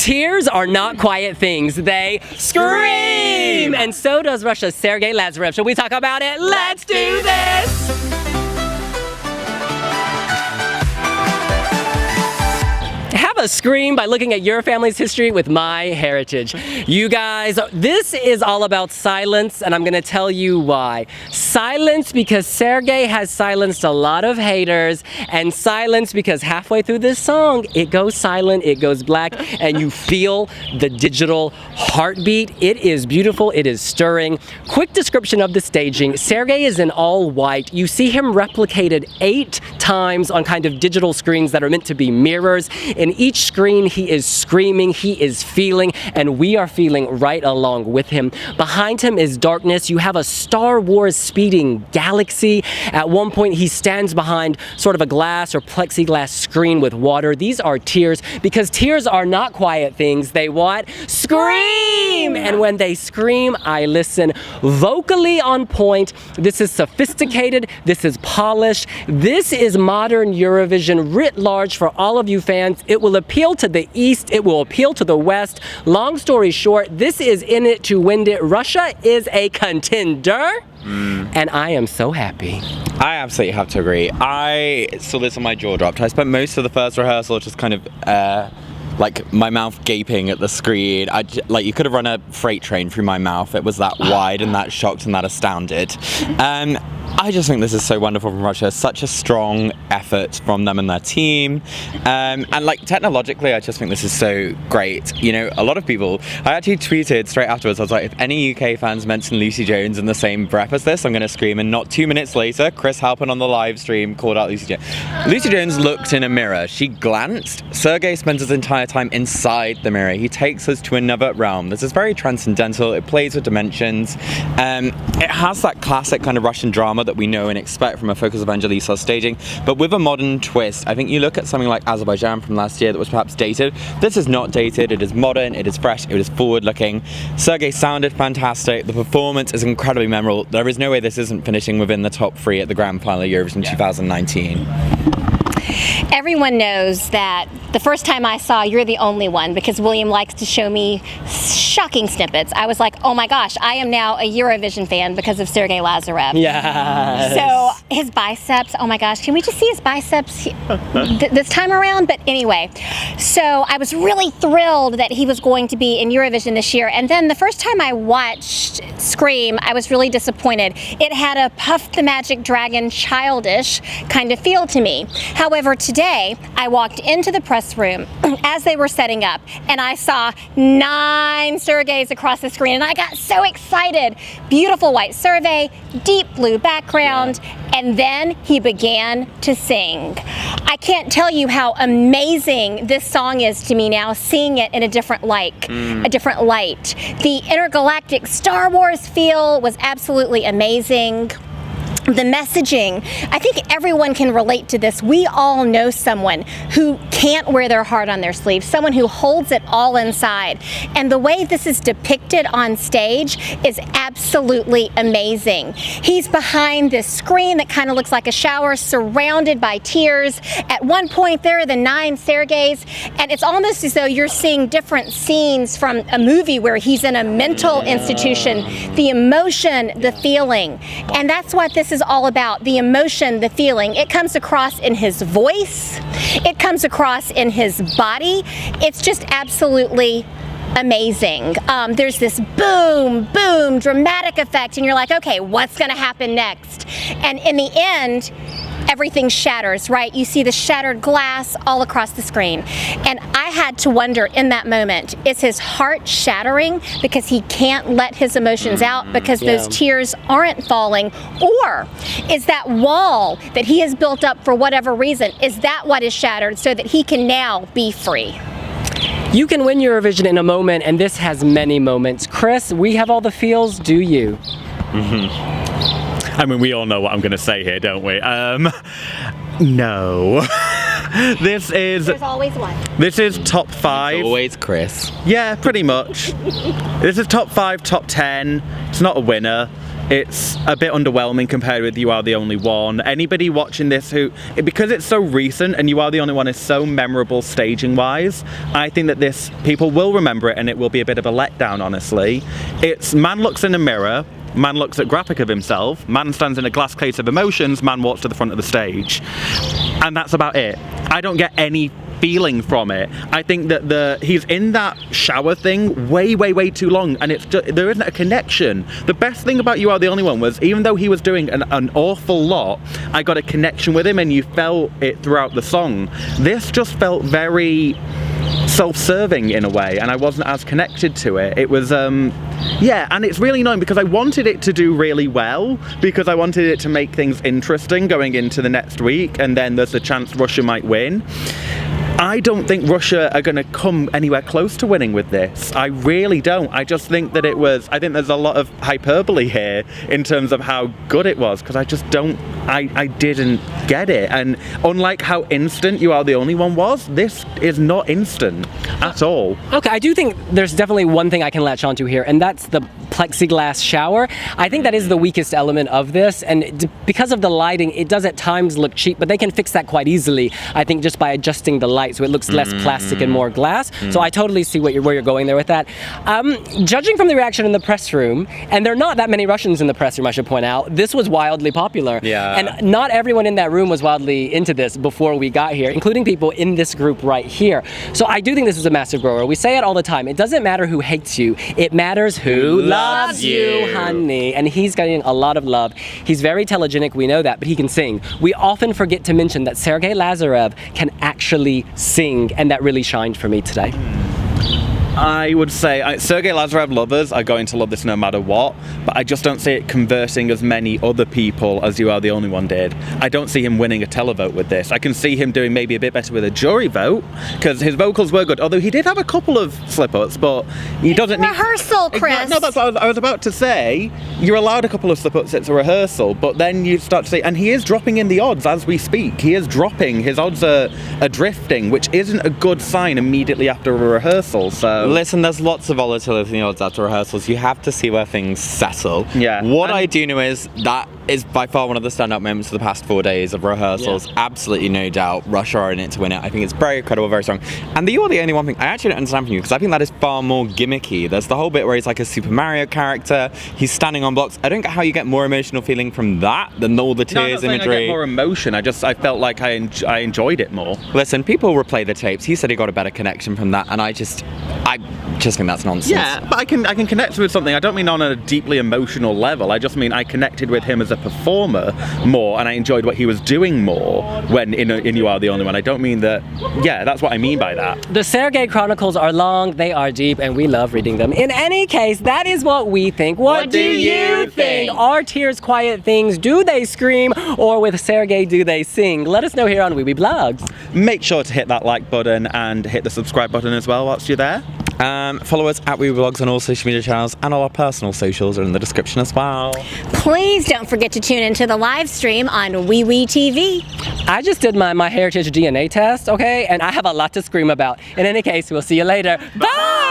Tears are not quiet things. They scream! And so does Russia's Sergey Lazarev. Shall we talk about it? Let's do this! Have a scream by looking at your family's history with my heritage. You guys, this is all about silence, and I'm gonna tell you why. Silence because Sergey has silenced a lot of haters, and silence because halfway through this song, it goes silent, it goes black, and you feel the digital heartbeat. It is beautiful, it is stirring. Quick description of the staging. Sergey is in all white. You see him replicated 8 times on kind of digital screens that are meant to be mirrors. In each screen, he is screaming, he is feeling, and we are feeling right along with him. Behind him is darkness. You have a Star Wars speeding galaxy. At one point, he stands behind sort of a glass or plexiglass screen with water. These are tears, because tears are not quiet things. They what? Scream! And when they scream, I listen. Vocally on point. This is sophisticated. This is polished. This is modern Eurovision writ large for all of you fans. It will appeal to the East, it will appeal to the West. Long story short, this is in it to win it. Russia is a contender, and I am so happy. I absolutely have to agree. I saw this and my jaw dropped. I spent most of the first rehearsal just kind of like my mouth gaping at the screen. Like you could have run a freight train through my mouth. It was that wide and that shocked and that astounded. I just think this is so wonderful from Russia. Such a strong effort from them and their team. And like technologically, I just think this is so great. You know, a lot of people, I actually tweeted straight afterwards, I was like, if any UK fans mention Lucy Jones in the same breath as this, I'm going to scream. And not 2 minutes later, Chris Halpin on the live stream called out Lucy Jones. Lucy Jones looked in a mirror. She glanced. Sergey spends his entire time inside the mirror. He takes us to another realm. This is very transcendental. It plays with dimensions. It has that classic kind of Russian drama that we know and expect from a Focus Evangelista staging, but with a modern twist. I think you look at something like Azerbaijan from last year that was perhaps dated. This is not dated. It is modern, it is fresh, it is forward looking. Sergey sounded fantastic. The performance is incredibly memorable. There is no way this isn't finishing within the top 3 at the grand final of Eurovision 2019. Everyone knows that the first time I saw You're the Only One, because William likes to show me shocking snippets, I was like, oh my gosh, I am now a Eurovision fan because of Sergey Lazarev. Yes. So his biceps, oh my gosh, can we just see his biceps this time around? But anyway, so I was really thrilled that he was going to be in Eurovision this year. And then the first time I watched Scream, I was really disappointed. It had a Puff the Magic Dragon childish kind of feel to me. However, today I walked into the press room as they were setting up and I saw 9 Sergeys across the screen and I got so excited. Beautiful white survey, deep blue background, and then he began to sing. I can't tell you how amazing this song is to me now, seeing it in a different light. The intergalactic Star Wars feel was absolutely amazing. The messaging, I think everyone can relate to this. We all know someone who can't wear their heart on their sleeve, someone who holds it all inside. And the way this is depicted on stage is absolutely amazing. He's behind this screen that kind of looks like a shower, surrounded by tears. At one point, there are the 9 Sergeys, and it's almost as though you're seeing different scenes from a movie where he's in a mental institution. The emotion, the feeling, and that's what this is all about, the emotion, the feeling. It comes across in his voice, it comes across in his body. It's just absolutely amazing. There's this boom, boom, dramatic effect, and you're like, okay, what's gonna happen next? And in the end, everything shatters, right? You see the shattered glass all across the screen. And I had to wonder in that moment, is his heart shattering because he can't let his emotions out because those tears aren't falling? Or is that wall that he has built up for whatever reason, is that what is shattered so that he can now be free? You can win Eurovision in a moment, and this has many moments. Chris, we have all the feels, do you? I mean, we all know what I'm going to say here, don't we? No. There's always one. This is top 5. It's always Chris. Yeah, pretty much. This is top 5, top 10. It's not a winner. It's a bit underwhelming compared with You Are the Only One. Anybody watching this because it's so recent and You Are the Only One is so memorable staging wise, I think that people will remember it and it will be a bit of a letdown, honestly. It's man looks in a mirror, man looks at graphic of himself, man stands in a glass case of emotions, man walks to the front of the stage. And that's about it. I don't get any feeling from it. I think that he's in that shower thing way too long, and there isn't a connection. The best thing about You Are the Only One was, even though he was doing an awful lot, I got a connection with him and you felt it throughout the song. This just felt very self-serving in a way, and I wasn't as connected to it. It was and it's really annoying because I wanted it to do really well, because I wanted it to make things interesting going into the next week, and then there's a chance Russia might win. I don't think Russia are going to come anywhere close to winning with this. I really don't. I just think that I think there's a lot of hyperbole here in terms of how good it was, because I just don't, I didn't get it. And unlike how instant You Are the Only One was, this is not instant at all. Okay, I do think there's definitely one thing I can latch onto here, and that's the plexiglass shower. I think that is the weakest element of this, and because of the lighting, it does at times look cheap, but they can fix that quite easily, I think, just by adjusting the light so it looks less plastic and more glass. So I totally see where you're going there with that. Judging from the reaction in the press room, and there are not that many Russians in the press room, I should point out, this was wildly popular. Yeah. And not everyone in that room was wildly into this before we got here, including people in this group right here. So I do think this is a massive grower. We say it all the time. It doesn't matter who hates you. It matters who loves you, honey. And he's getting a lot of love. He's very telegenic, we know that, but he can sing. We often forget to mention that Sergey Lazarev can actually sing, and that really shined for me today. I would say Sergey Lazarev lovers are going to love this no matter what, but I just don't see it converting as many other people as You Are the Only One did. I don't see him winning a televote with this. I can see him doing maybe a bit better with a jury vote, because his vocals were good, although he did have a couple of slip-ups, but he doesn't Rehearsal, Chris. No, that's what I was about to say. You're allowed a couple of slip-ups at a rehearsal, but then you start to say, and he is dropping in the odds as we speak. He is dropping. His odds are drifting, which isn't a good sign immediately after a rehearsal, so... Listen, there's lots of volatility in the odds after rehearsals. You have to see where things settle. Yeah. What I do know is that is by far one of the standout moments of the past 4 days of rehearsals. Yeah. Absolutely no doubt Russia are in it to win it. I think it's very credible, very strong. And the You Are the Only One thing, I actually don't understand from you, because I think that is far more gimmicky. There's the whole bit where he's like a Super Mario character, he's standing on blocks. I don't get how you get more emotional feeling from that than all the tears imagery. I get more emotion. I felt like I enjoyed it more. Listen, people replay the tapes. He said he got a better connection from that, and I just think that's nonsense. Yeah, but I can connect with something. I don't mean on a deeply emotional level. I just mean I connected with him as a performer more, and I enjoyed what he was doing more when in You Are the Only One. I don't mean that. Yeah, that's what I mean by that. The Sergey Chronicles are long, they are deep, and we love reading them. In any case, that is what we think. What do you think? Are tears quiet things? Do they scream? Or with Sergey, do they sing? Let us know here on wiwibloggs. Make sure to hit that like button and hit the subscribe button as well whilst you're there. Follow us at wiwibloggs on all social media channels, and all our personal socials are in the description as well. Please don't forget to tune into the live stream on wiwi.tv. I just did my heritage DNA test, okay? And I have a lot to scream about. In any case, we'll see you later. Bye!